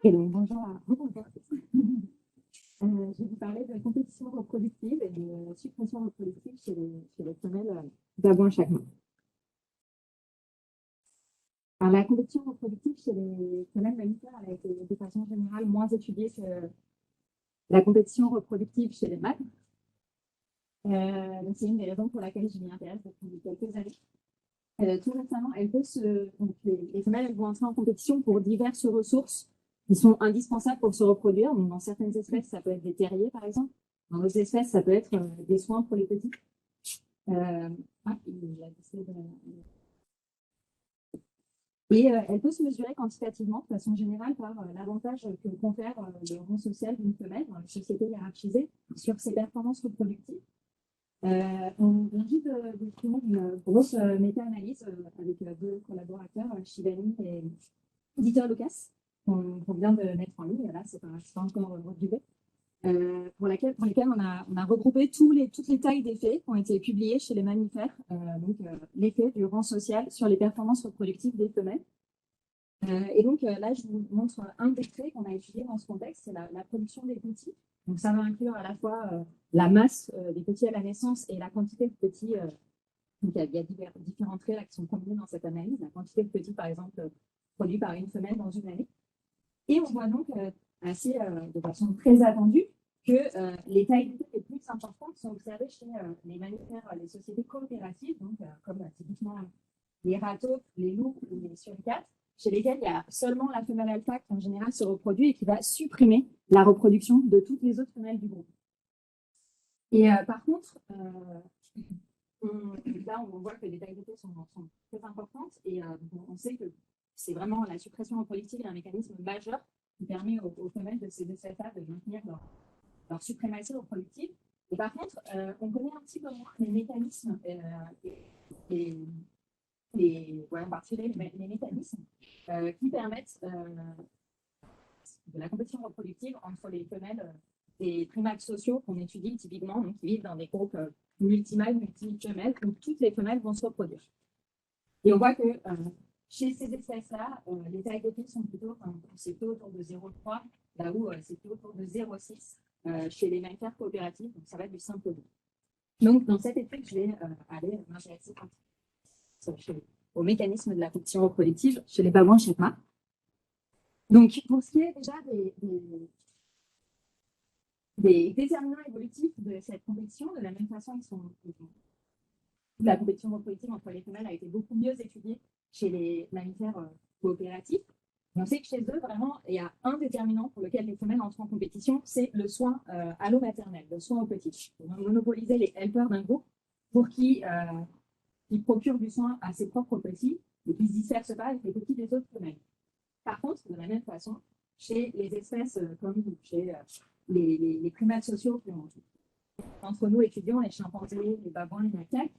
Et donc, bonjour à vous. Je vais vous parler de compétition reproductive et de suppression reproductive chez les femelles d'avant chaque mois. Alors, la compétition reproductive chez les femelles mammifères elle a été de façon générale moins étudiée que la compétition reproductive chez les mâles. C'est une des raisons pour laquelle je m'y intéresse depuis quelques années. Tout récemment, donc les femelles elles vont entrer en compétition pour diverses ressources qui sont indispensables pour se reproduire. Donc, dans certaines espèces, ça peut être des terriers, par exemple. Dans d'autres espèces, ça peut être des soins pour les petits. Elle peut se mesurer quantitativement de façon générale par l'avantage que confère le rang social d'une femelle dans une société hiérarchisée sur ses performances reproductives. On vient de finir une grosse méta-analyse avec deux collaborateurs, Shivani et Dieter Lucas, qu'on vient de mettre en ligne. Là, c'est pas encore reviewé. Pour lesquels on a regroupé toutes les tailles d'effets qui ont été publiés chez les mammifères, l'effet du rang social sur les performances reproductives des femelles. Là, je vous montre un des traits qu'on a étudié dans ce contexte, c'est la production des petits. Donc, ça va inclure à la fois la masse des petits à la naissance et la quantité de petits. Donc, il y a différents traits là, qui sont combinés dans cette analyse. La quantité de petits, par exemple, produits par une femelle dans une année. Et on voit donc de façon très attendue que les tailles les plus importantes sont observées chez les mammifères, les sociétés coopératives, donc comme typiquement les râteaux, les loups ou les suricates, chez lesquels il y a seulement la femelle alpha qui en général se reproduit et qui va supprimer la reproduction de toutes les autres femelles du groupe. Et par contre, là on voit que les tailles sont très importantes et on sait que c'est vraiment la suppression reproductive est un mécanisme majeur qui permet aux femelles de ces espèces-là de maintenir leur suprématie reproductive. Et par contre, on connaît un petit peu moins les mécanismes en particulier les mécanismes qui permettent de la compétition reproductive entre les femelles des primates sociaux qu'on étudie typiquement, donc, qui vivent dans des groupes multimâles, multi-femelles, où toutes les femelles vont se reproduire. Et on voit que chez ces espèces-là, les tailles de pieds sont plutôt autour de 0,3, là où c'est plutôt autour de 0,6 chez les mammifères coopératifs, donc ça va du simple au doux. Donc, dans cette étude, je vais aller m'intéresser au mécanisme de la compétition reproductive chez les babouins chacma. Donc, pour ce qui est déjà des déterminants évolutifs de cette compétition, de la même façon, la compétition reproductive entre les femelles a été beaucoup mieux étudiée chez les mammifères coopératifs. On sait que chez eux, vraiment, il y a un déterminant pour lequel les femelles entrent en compétition, c'est le soin allo-maternel, le soin aux petits. On va monopoliser les helpers d'un groupe pour qui procurent du soin à ses propres petits et qui ne se dispersent pas avec les petits des autres femelles. Par contre, de la même façon, chez les espèces comme chez les primates sociaux qui ont entre nous étudiants, les chimpanzés, les babouins, les macaques,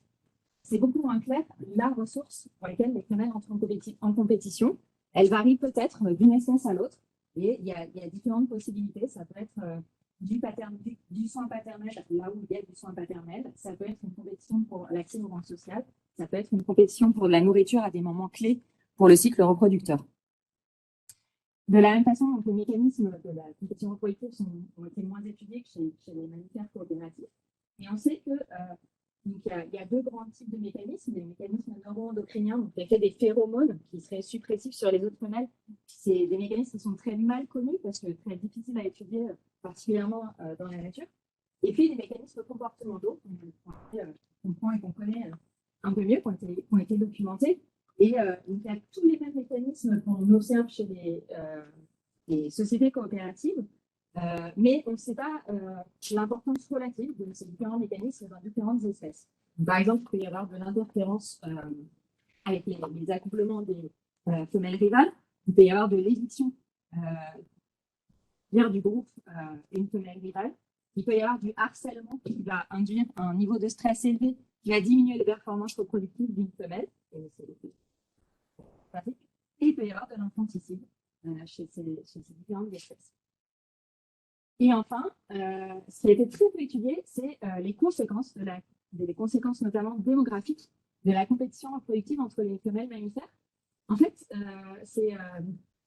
c'est beaucoup moins clair la ressource pour laquelle les femelles entrent en compétition. Elle varie peut-être d'une espèce à l'autre et il y a différentes possibilités. Ça peut être du soin paternel là où il y a du soin paternel. Ça peut être une compétition pour l'accès au rang social. Ça peut être une compétition pour la nourriture à des moments clés pour le cycle reproducteur. De la même façon, donc, les mécanismes de la compétition reproductive ont été moins étudiés que chez les mammifères coopératifs. Et on sait que il y a deux grands types de mécanismes. Les mécanismes neuro-endocriniens, donc l'effet des phéromones qui seraient suppressifs sur les autres femelles. C'est des mécanismes qui sont très mal connus parce que très difficiles à étudier, particulièrement dans la nature. Et puis les mécanismes comportementaux qu'on comprend et qu'on connaît un peu mieux, qui ont été documentés. Et il y a tous les mêmes mécanismes qu'on observe chez les sociétés coopératives, mais on ne sait pas l'importance relative de ces différents mécanismes dans différentes espèces. Par exemple, il peut y avoir de l'interférence avec les accouplements des femelles rivales. Il peut y avoir de l'éviction du groupe une femelle rivale. Il peut y avoir du harcèlement qui va induire un niveau de stress élevé qui va diminuer les performances reproductives d'une femelle. Et il peut y avoir de l'infanticide chez ces différentes espèces. Et enfin, ce qui a été très peu étudié, c'est les conséquences, des conséquences notamment démographiques de la compétition reproductive entre les femelles mammifères. En fait,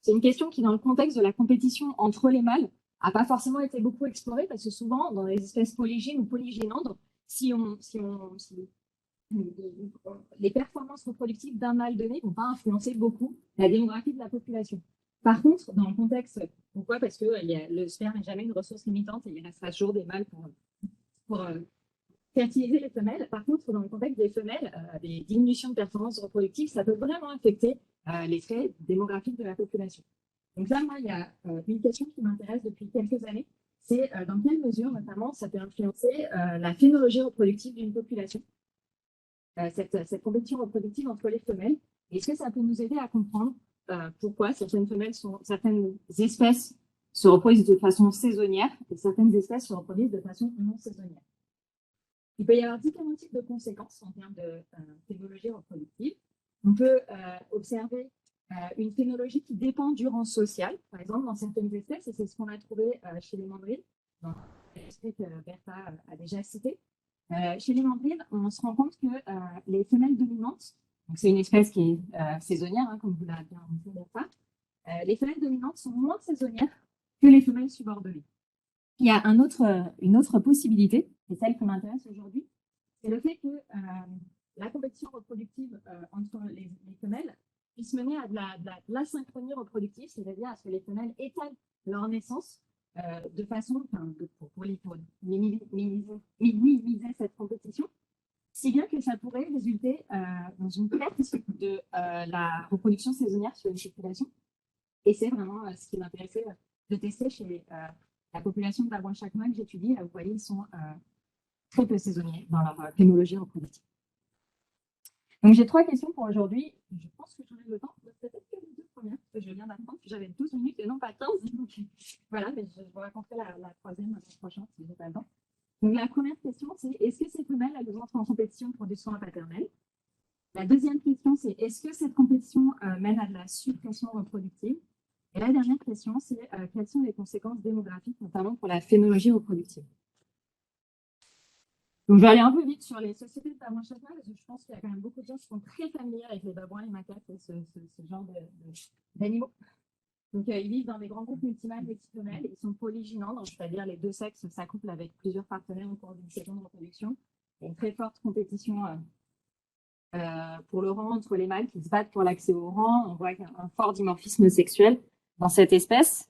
C'est une question qui, dans le contexte de la compétition entre les mâles, n'a pas forcément été beaucoup explorée parce que souvent, dans les espèces polygynes ou polygynandres, si les performances reproductives d'un mâle donné ne vont pas influencer beaucoup la démographie de la population. Par contre, dans le contexte, pourquoi? Parce que le sperme n'est jamais une ressource limitante et il restera toujours des mâles pour fertiliser les femelles. Par contre, dans le contexte des femelles, des diminutions de performance reproductive, ça peut vraiment affecter les traits démographiques de la population. Donc là, moi, il y a une question qui m'intéresse depuis quelques années, c'est dans quelle mesure, notamment, ça peut influencer la phénologie reproductive d'une population, cette compétition reproductive entre les femelles. Est-ce que ça peut nous aider à comprendre pourquoi certaines espèces se reproduisent de façon saisonnière et certaines espèces se reproduisent de façon non saisonnière? Il peut y avoir différents types de conséquences en termes de phénologie reproductive. On peut observer une phénologie qui dépend du rang social, par exemple, dans certaines espèces, et c'est ce qu'on a trouvé chez les mandrilles, dans l'espèce que Bertha a déjà cité. Chez les mandrilles, on se rend compte que les femelles dominantes, c'est une espèce qui est saisonnière, hein, comme vous l'avez bien montré, Bertha, les femelles dominantes sont moins saisonnières que les femelles subordonnées. Il y a une autre possibilité, c'est celle qui m'intéresse aujourd'hui, c'est le fait que la compétition reproductive entre les femelles puisse mener à de l'asynchronie reproductive, c'est-à-dire à ce que les femelles étalent leur naissance de façon, pour minimiser cette compétition, si bien que ça pourrait résulter dans une perte de la reproduction saisonnière sur une population. Et c'est vraiment ce qui m'intéressait de tester chez la population de babouins chacun que j'étudie. Là, vous voyez, ils sont très peu saisonniers dans leur phénologie reproductive. Donc, j'ai 3 questions pour aujourd'hui. Je pense que j'en ai le temps. Peut-être que les 2 premières, parce que je viens d'apprendre que j'avais 12 minutes et non pas 15. Donc, voilà, mais je vous raconterai la troisième prochaine si je n'ai pas le temps. Donc, la première question, c'est est-ce que ces femelles, elles entrent en compétition pour du soin paternel? La deuxième question, c'est est-ce que cette compétition mène à de la suppression reproductive? Et la dernière question, c'est quelles sont les conséquences démographiques, notamment pour la phénologie reproductive? Donc, je vais aller un peu vite sur les sociétés de babouins chacun, parce que je pense qu'il y a quand même beaucoup de gens qui sont très familiers avec les babouins, les macaques et ce genre d'animaux. Donc, ils vivent dans des grands groupes multimâles et femelles. Ils sont polygynandres, c'est-à-dire les deux sexes s'accouplent avec plusieurs partenaires au cours d'une saison de reproduction. Il y a une très forte compétition pour le rang entre les mâles qui se battent pour l'accès au rang. On voit qu'il y a un fort dimorphisme sexuel dans cette espèce.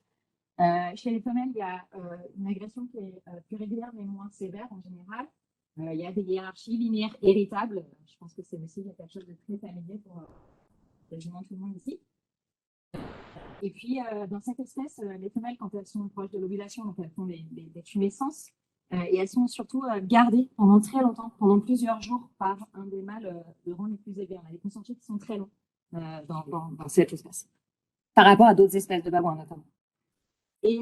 Chez les femelles, il y a une agression qui est plus régulière mais moins sévère en général. Il y a des hiérarchies linéaires héritables. Je pense que c'est aussi quelque chose de très familier pour quasiment tout le monde ici. Et puis, dans cette espèce, les femelles, quand elles sont proches de l'ovulation, donc elles font des tumescences, et elles sont surtout gardées pendant très longtemps, pendant plusieurs jours, par un des mâles de rang les plus élevés. On a des concentriques qui sont très longs dans cette espèce, par rapport à d'autres espèces de babouins notamment. Et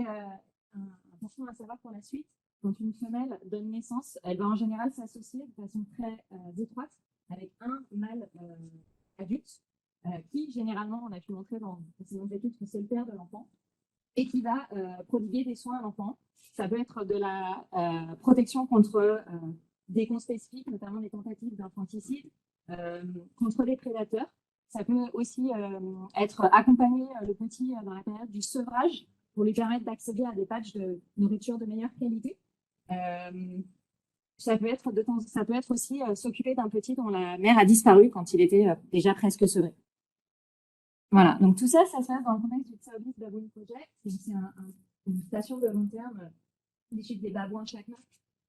attention à savoir pour la suite, quand une femelle donne naissance, elle va en général s'associer de façon très étroite avec un mâle adulte qui, généralement, on a pu montrer dans précédentes études que c'est le père de l'enfant et qui va prodiguer des soins à l'enfant. Ça peut être de la protection contre des cons spécifiques, notamment des tentatives d'infanticide, contre les prédateurs. Ça peut aussi être accompagner le petit dans la période du sevrage pour lui permettre d'accéder à des patchs de nourriture de meilleure qualité. Ça peut être aussi s'occuper d'un petit dont la mère a disparu quand il était déjà presque sevré. Voilà, donc tout ça, ça se passe dans le contexte du Tsaobis Baboon Project. C'est une station de long terme issue des babouins chacun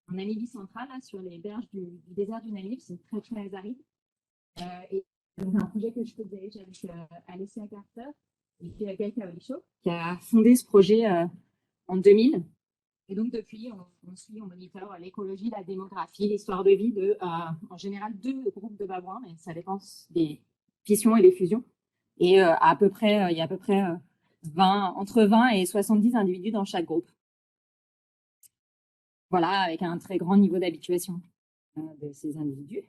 en Namibie centrale, là, sur les berges du désert du Namib. C'est très, très aride. Et donc, un projet que je co-dirige avec Alessia Carter et puis Gaël Kaolicho, qui a fondé ce projet en 2000. Et donc, depuis, on monitore l'écologie, la démographie, l'histoire de vie de, en général, 2 groupes de babouins, mais ça dépend des fissions et des fusions. Et il y a à peu près entre 20 et 70 individus dans chaque groupe. Voilà, avec un très grand niveau d'habituation de ces individus.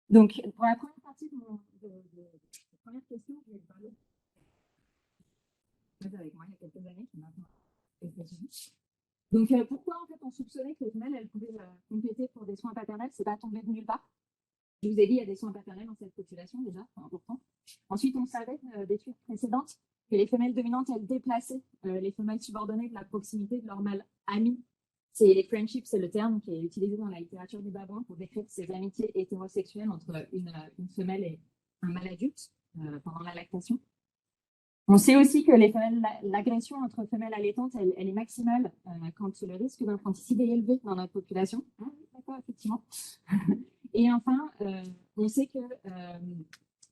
Donc, pour la première partie de la première question, je vais parler avec moi il y a quelques années, qui maintenant donc, pourquoi en fait on soupçonnait que les femelles elles pouvaient compléter pour des soins paternels? C'est pas tombé de nulle part. Je vous ai dit, il y a des soins paternels dans cette population déjà, c'est important. Ensuite, on savait d'études précédentes que les femelles dominantes, elles déplaçaient les femelles subordonnées de la proximité de leur mâle ami. C'est les friendships, c'est le terme qui est utilisé dans la littérature du babouin pour décrire ces amitiés hétérosexuelles entre une femelle et un mâle adulte pendant la lactation. On sait aussi que l'agression entre femelles allaitantes, elle est maximale quand le risque d'infanticide est élevé dans notre population. Ah, oui, d'accord, effectivement. Et enfin, on sait que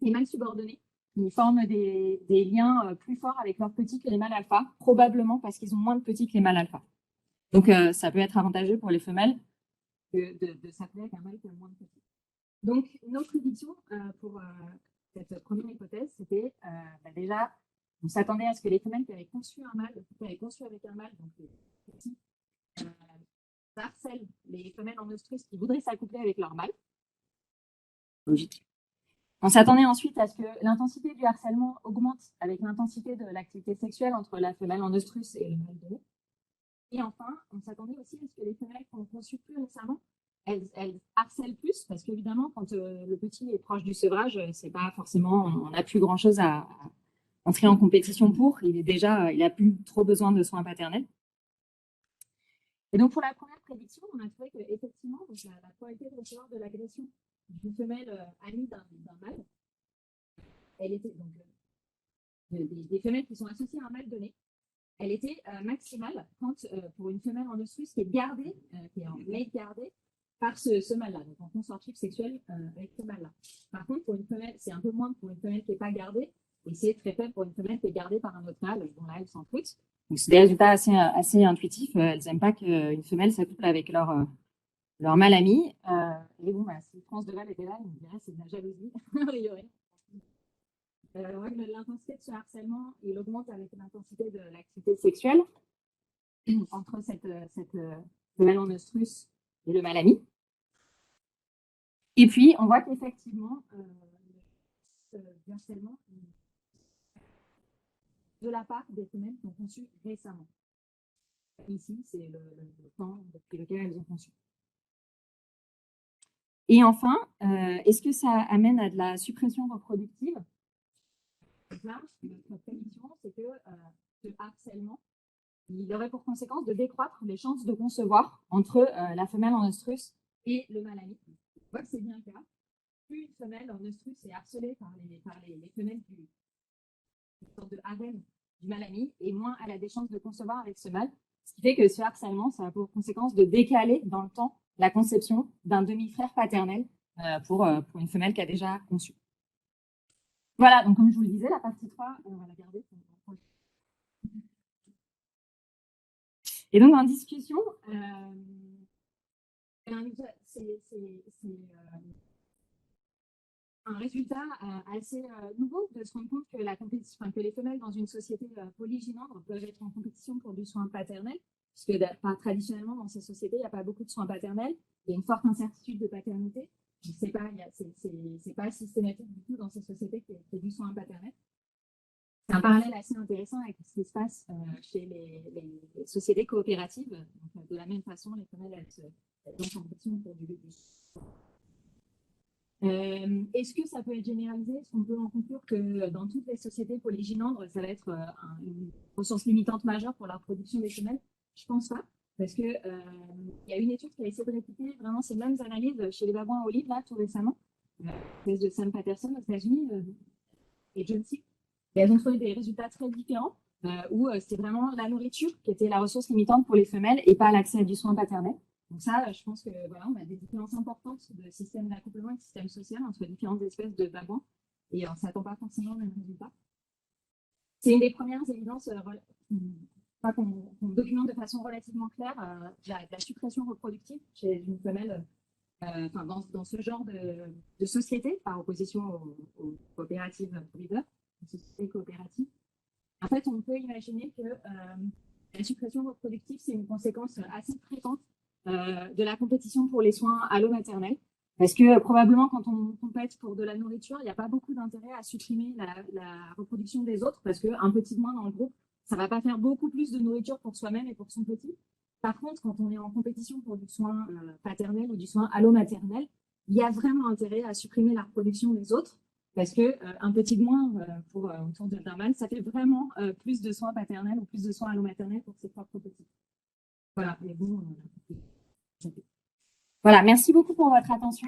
les mâles subordonnés, ils forment des liens plus forts avec leurs petits que les mâles alpha, probablement parce qu'ils ont moins de petits que les mâles alpha. Donc, ça peut être avantageux pour les femelles de s'appeler avec un mâle qui a moins de petits. Donc, nos prédictions pour cette première hypothèse, c'était déjà, on s'attendait à ce que les femelles qui avaient conçu un mâle, qui avaient conçu avec un mâle, donc les petits, harcèlent les femelles en oestrus qui voudraient s'accoupler avec leur mâle. Logique. On s'attendait ensuite à ce que l'intensité du harcèlement augmente avec l'intensité de l'activité sexuelle entre la femelle en oestrus et le mâle donné. Et enfin, on s'attendait aussi à ce que les femelles qui ont conçu plus récemment, elles harcèlent plus, parce qu'évidemment, quand le petit est proche du sevrage, c'est pas forcément, on n'a plus grand-chose à entrer en compétition pour. Il a plus trop besoin de soins paternels. Et donc, pour la première prédiction, on a trouvé qu'effectivement, la probabilité de recevoir de l'agression d'une femelle amie d'un mâle, elle était donc des femelles qui sont associées à un mâle donné, elle était maximale quand pour une femelle en oestrus qui est gardée, qui est en mate gardée par ce mâle-là, donc en consortif sexuel avec ce mâle-là. Par contre, pour une femelle, c'est un peu moins pour une femelle qui n'est pas gardée, et c'est très faible pour une femelle qui est gardée par un autre mâle, dont là, elle s'en fout. Donc, c'est des résultats assez intuitifs. Elles n'aiment pas qu'une femelle s'accouple avec leur mâle ami. Et bon, si France Deval était là, il me dirait c'est de la jalousie, a priori. L'intensité de ce harcèlement, il augmente avec l'intensité de l'activité sexuelle entre cette femelle en oestrus et le mâle ami. Et puis, on voit qu'effectivement, ce harcèlement de la part des femelles qui ont conçu récemment. Ici, c'est le temps depuis lequel elles ont conçu. Et enfin, est-ce que ça amène à de la suppression reproductive? Là, notre prédiction, c'est que ce harcèlement, il aurait pour conséquence de décroître les chances de concevoir entre la femelle en oestrus et le mâle ami. On voit que c'est bien le cas. Plus une femelle en oestrus est harcelée par les femelles une sorte de harem du mâle ami, et moins elle a des chances de concevoir avec ce mâle. Ce qui fait que ce harcèlement, ça a pour conséquence de décaler dans le temps la conception d'un demi-frère paternel pour une femelle qui a déjà conçu. Voilà, donc comme je vous le disais, la partie 3, on va la garder. Et donc, en discussion, c'est un résultat assez nouveau de se rendre compte que, que les femelles dans une société polygynandre peuvent être en compétition pour du soin paternel, puisque traditionnellement, dans ces sociétés, il n'y a pas beaucoup de soins paternels. Il y a une forte incertitude de paternité. C'est pas systématique du tout dans ces sociétés qu'il y ait du soin paternel. C'est un parallèle assez intéressant avec ce qui se passe chez les sociétés coopératives. Donc, de la même façon, les femelles, elles sont en compétition pour du est-ce que ça peut être généralisé? Est-ce qu'on peut en conclure que dans toutes les sociétés polygynandres, ça va être une ressource limitante majeure pour la reproduction des femelles? Je pense pas, parce que y a une étude qui a essayé de répliquer vraiment ces mêmes analyses chez les babouins à olive, là, tout récemment, thèse de Sam Patterson aux États-Unis et John Sick. Et elles ont trouvé des résultats très différents, où c'était vraiment la nourriture qui était la ressource limitante pour les femelles et pas l'accès à du soin paternel. Donc ça, je pense que voilà, on a des différences importantes de système d'accouplement et de système social entre différentes espèces de babouins, et on ne s'attend pas forcément au même résultat. C'est une des premières évidences qu'on documente de façon relativement claire la suppression reproductive chez une femelle dans ce genre de société, par opposition aux coopératives breeders, aux sociétés coopératives. En fait, on peut imaginer que la suppression reproductive, c'est une conséquence assez fréquente de la compétition pour les soins allo-maternels. Parce que probablement, quand on compète pour de la nourriture, il n'y a pas beaucoup d'intérêt à supprimer la reproduction des autres, parce qu'un petit de moins dans le groupe, ça ne va pas faire beaucoup plus de nourriture pour soi-même et pour son petit. Par contre, quand on est en compétition pour du soin paternel ou du soin allo-maternel, il y a vraiment intérêt à supprimer la reproduction des autres, Parce que un petit de moins pour autour d'un mâle, ça fait vraiment plus de soins paternels ou plus de soins allomaternels pour ses propres petits. Voilà, mais bon, voilà, merci beaucoup pour votre attention.